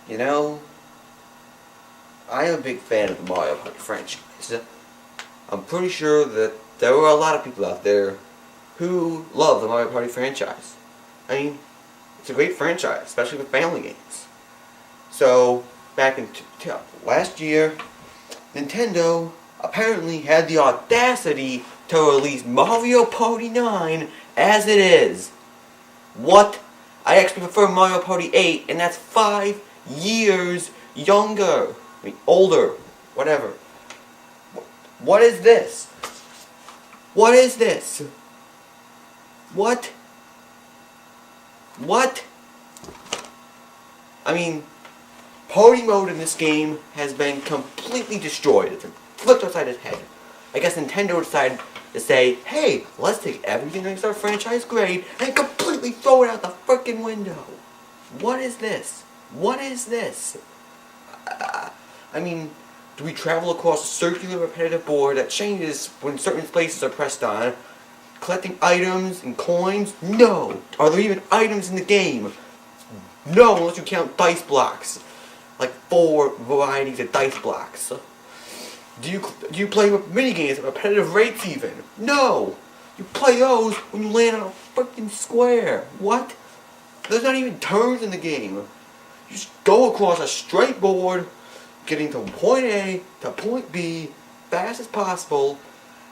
You know, I am a big fan of the Mario Party franchise. I'm pretty sure that there are a lot of people out there who love the Mario Party franchise. I mean, it's a great franchise, especially with family games. So, back in last year, Nintendo apparently had the audacity to release Mario Party 9 as it is. What? I actually prefer Mario Party 8, and that's 5 years younger. I mean, older. Whatever. What is this? What is this? What? What? I mean, party mode in this game has been completely destroyed. It's been flipped upside its head. I guess Nintendo decided to say, hey, let's take everything that makes our franchise great and completely throw it out the frickin' window. What is this? What is this? I mean, do we travel across a circular repetitive board that changes when certain places are pressed on? Collecting items and coins? No. Are there even items in the game? No, unless you count dice blocks. Like 4 varieties of dice blocks. Do you play minigames at repetitive rates even? No. You play those when you land on a freaking square. What? There's not even turns in the game. You just go across a straight board, getting to point A to point B fast as possible,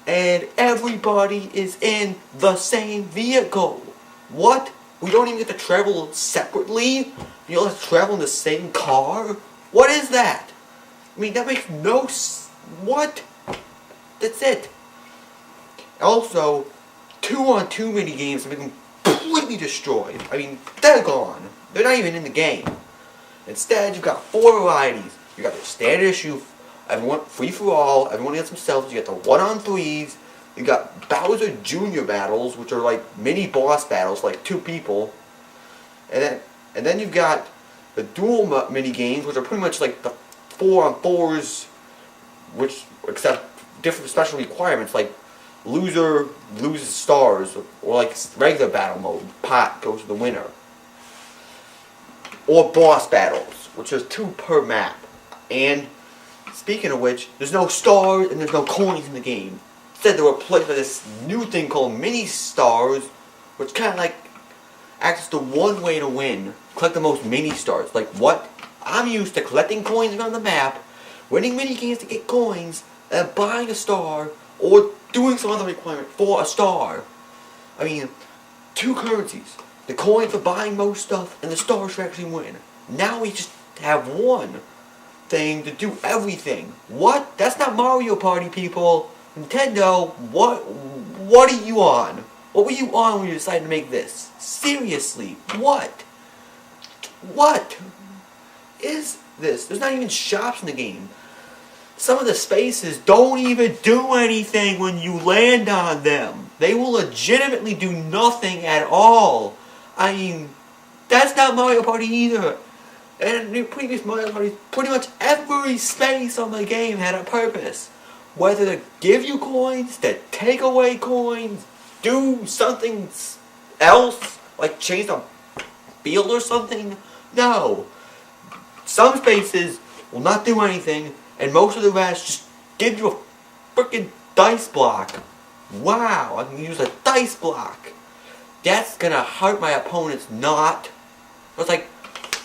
and everybody is in the same vehicle. What? We don't even get to travel separately? You don't have to travel in the same car? What is that? I mean, that makes no sense. What? That's it. Also, 2-on-2 minigames have been completely destroyed. I mean, they're gone. They're not even in the game. Instead, you've got 4 varieties. You got the standard issue, everyone free for all, everyone gets themselves. You got the 1-on-3s. You got Bowser Jr. battles, which are like mini boss battles, like 2 people. And then you've got the dual mini games, which are pretty much like the 4-on-4s, which accept different special requirements, like loser loses stars, or like regular battle mode, pot goes to the winner. Or boss battles, which is 2 per map. And speaking of which, there's no stars and there's no coins in the game. Instead, they were replaced by this new thing called mini stars, which kind of like acts as the one way to win. Collect the most mini stars. Like what? I'm used to collecting coins around the map, winning mini games to get coins, and buying a star, or doing some other requirement for a star. I mean, 2 currencies. The coin for buying most stuff, and the stars to actually win. Now we just have one thing to do everything. What? That's not Mario Party, people. Nintendo, what are you on? What were you on when you decided to make this? Seriously, what? What is this? There's not even shops in the game. Some of the spaces don't even do anything when you land on them. They will legitimately do nothing at all. I mean, that's not Mario Party either. And in previous Mario Party, pretty much every space on the game had a purpose. Whether to give you coins, to take away coins, do something else, like change the field or something. No. Some spaces will not do anything, and most of the rest just give you a freaking dice block. Wow, I can use a dice block. That's gonna hurt my opponents not. It's like,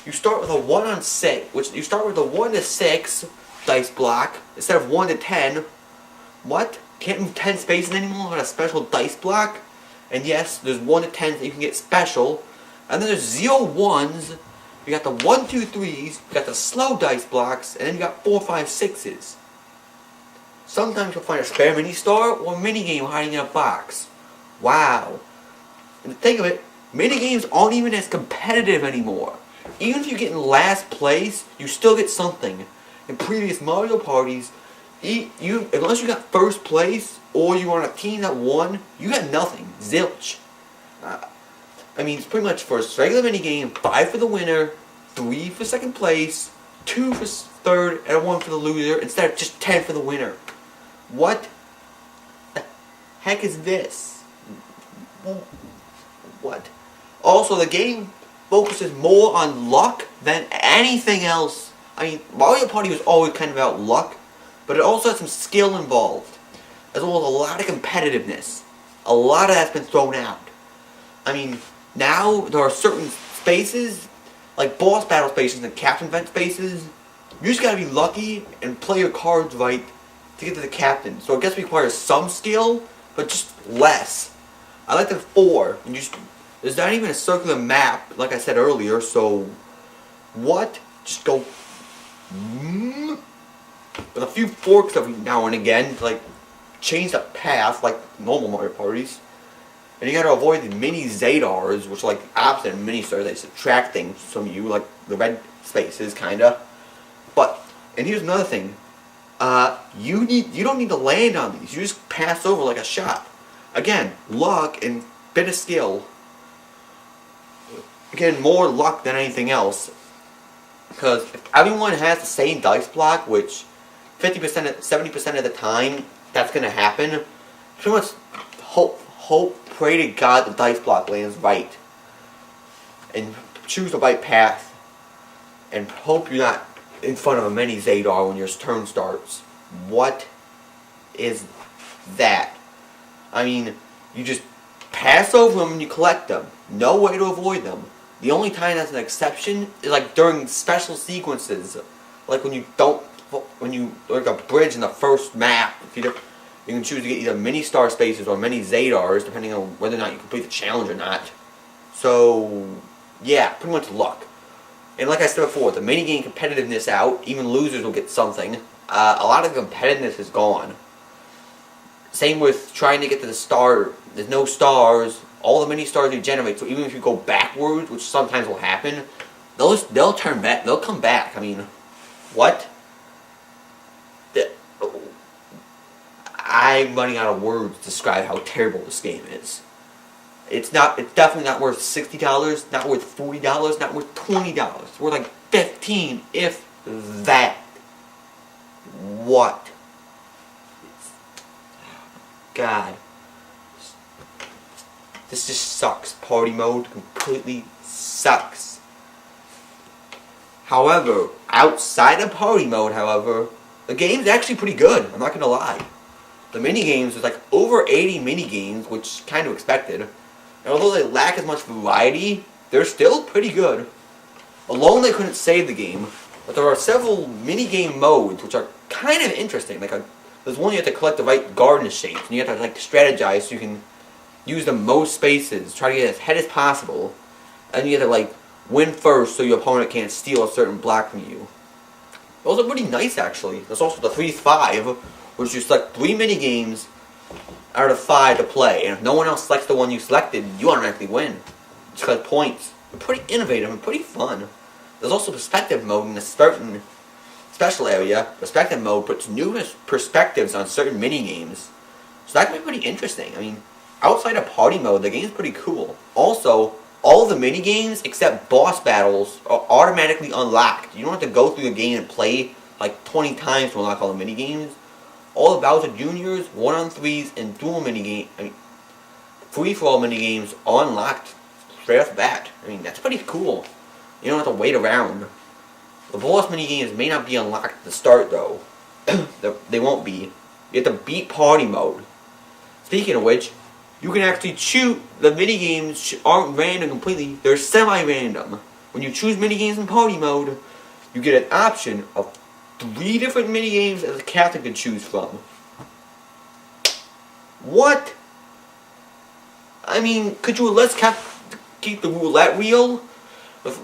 you start with a 1-on-6, which you start with a 1-to-6 dice block instead of 1-to-10. What? Can't move 10 spaces anymore on a special dice block? And yes, there's 1-to-10 that you can get special. And then there's 0 1s. You got the 1, 2, 3s. You got the slow dice blocks, and then you got 4, 5, 6s. Sometimes you'll find a spare mini star or a mini game hiding in a box. Wow. And to think of it, mini games aren't even as competitive anymore. Even if you get in last place, you still get something. In previous Mario parties, unless you got first place or you were on a team that won, you got nothing. Zilch. I mean, it's pretty much for a regular mini game, 5 for the winner, 3 for second place, 2 for third, and 1 for the loser, instead of just 10 for the winner. What the heck is this? What? Also, the game focuses more on luck than anything else. I mean, Mario Party was always kind of about luck, but it also has some skill involved, as well as a lot of competitiveness. A lot of that's been thrown out. I mean, now there are certain spaces, like boss battle spaces and captain event spaces, you just gotta be lucky and play your cards right to get to the captain. So I guess it requires some skill, but just less. I like the 4, and there's not even a circular map, like I said earlier, so what? Just go with a few forks every now and again to like change the path like normal Mario Parties. And you gotta avoid the mini Zadars, which are like opposite of mini stars. They subtract things from you, like the red spaces, kinda. But and here's another thing: you don't need to land on these. You just pass over like a shot. Again, luck and bit of skill. Again, more luck than anything else. Because if everyone has the same dice block, which 50%, 70% of the time that's gonna happen, pretty much pray to God the dice block lands right. And choose the right path. And hope you're not in front of a mini Zadar when your turn starts. What is that? I mean, you just pass over them and you collect them. No way to avoid them. The only time that's an exception is like during special sequences. Like when you like a bridge in the first map. If you can choose to get either mini star spaces or mini Zadars, depending on whether or not you complete the challenge or not. So, yeah, pretty much luck. And like I said before, the minigame competitiveness out, even losers will get something. A lot of the competitiveness is gone. Same with trying to get to the star. There's no stars. All the mini stars you generate, so even if you go backwards, which sometimes will happen, they'll turn back. They'll come back. I mean, what? I'm running out of words to describe how terrible this game is. It's definitely not worth $60, not worth $40, not worth $20. It's worth like $15, if that. What? God. This just sucks. Party mode completely sucks. However, outside of party mode, however, the game's actually pretty good. I'm not gonna lie. The minigames, there's like over 80 minigames, which kind of expected. And although they lack as much variety, they're still pretty good. Alone they couldn't save the game, but there are several minigame modes which are kind of interesting. Like there's one you have to collect the right garden shapes, and you have to like strategize so you can use the most spaces, try to get as ahead as possible, and you have to like win first so your opponent can't steal a certain block from you. Those are pretty nice actually. There's also the 3-5, which you select 3 minigames out of 5 to play, and if no one else selects the one you selected, you automatically win. Just collect points. They're pretty innovative and pretty fun. There's also perspective mode in a certain special area. Perspective mode puts new perspectives on certain minigames. So that can be pretty interesting. I mean, outside of party mode, the game's pretty cool. Also, all the minigames except boss battles are automatically unlocked. You don't have to go through the game and play like 20 times to unlock all the minigames. All the Bowser Juniors, 1-on-3s, and dual free-for-all minigames are unlocked straight off the bat. I mean, that's pretty cool. You don't have to wait around. The boss minigames may not be unlocked at the start, though. They won't be. You have to beat party mode. Speaking of which, you can actually choose. The minigames aren't random completely. They're semi-random. When you choose minigames in party mode, you get an option of 3 different minigames that the captain can choose from. What? I mean, could you keep the roulette wheel with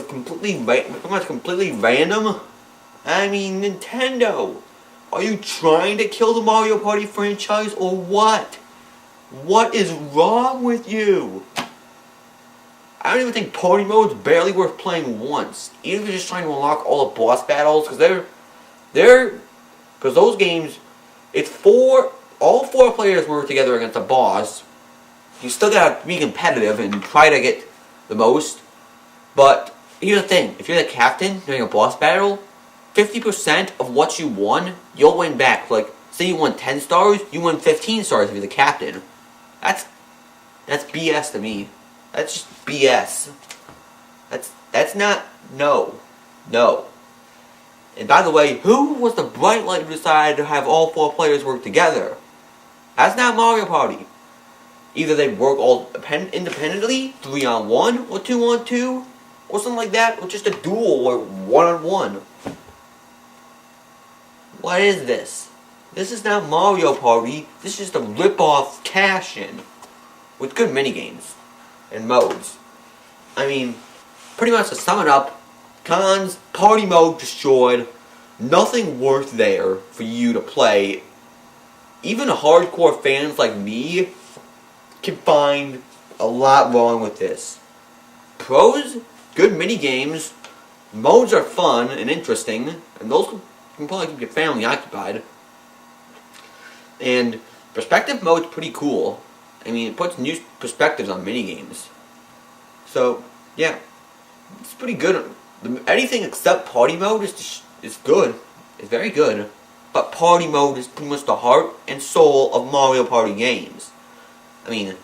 completely random? I mean, Nintendo, are you trying to kill the Mario Party franchise or what? What is wrong with you? I don't even think party mode's barely worth playing once. Even if you're just trying to unlock all the boss battles, because because those games, all 4 players work together against a boss. You still gotta be competitive and try to get the most. But here's the thing: if you're the captain during a boss battle, 50% of what you won, you'll win back. Like, say you won 10 stars, you win 15 stars if you're the captain. That's BS to me. That's just BS. That's not, no. No. And by the way, who was the bright light who decided to have all 4 players work together? That's not Mario Party. Either they work all independently, 3-on-1, or 2-on-2, or something like that, or just a duel, or 1-on-1. What is this? This is not Mario Party, this is just a rip-off cash-in. With good minigames and modes. I mean, pretty much to sum it up, cons, party mode destroyed, nothing worth there for you to play. Even hardcore fans like me can find a lot wrong with this. Pros, good minigames, modes are fun and interesting, and those can probably keep your family occupied. And perspective mode's pretty cool. I mean, it puts new perspectives on minigames. So, yeah, it's pretty good. Anything except party mode is good. It's very good. But party mode is pretty much the heart and soul of Mario Party games. I mean,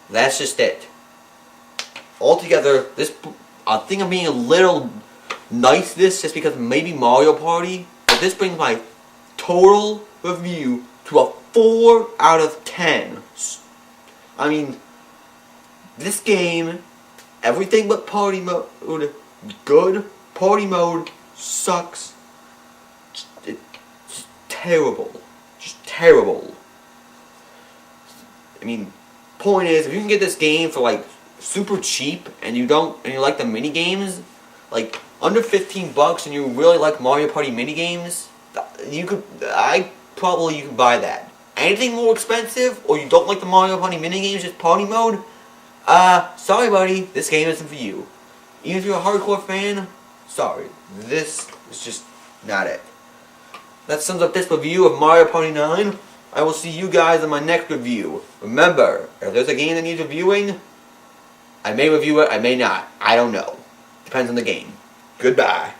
that's just it. Altogether, I think I'm being a little nice to this just because maybe Mario Party, but this brings my total review to a 4 out of 10. I mean, this game, everything but party mode, good. Party mode sucks. It's terrible. Just terrible. I mean, point is, if you can get this game for like super cheap and you like the mini games, like under $15 and you really like Mario Party mini games, you could buy that. Anything more expensive, or you don't like the Mario Party minigames, just party mode, sorry buddy, this game isn't for you. Even if you're a hardcore fan, sorry, this is just not it. That sums up this review of Mario Party 9. I will see you guys in my next review. Remember, if there's a game that needs reviewing, I may review it, I may not. I don't know. Depends on the game. Goodbye.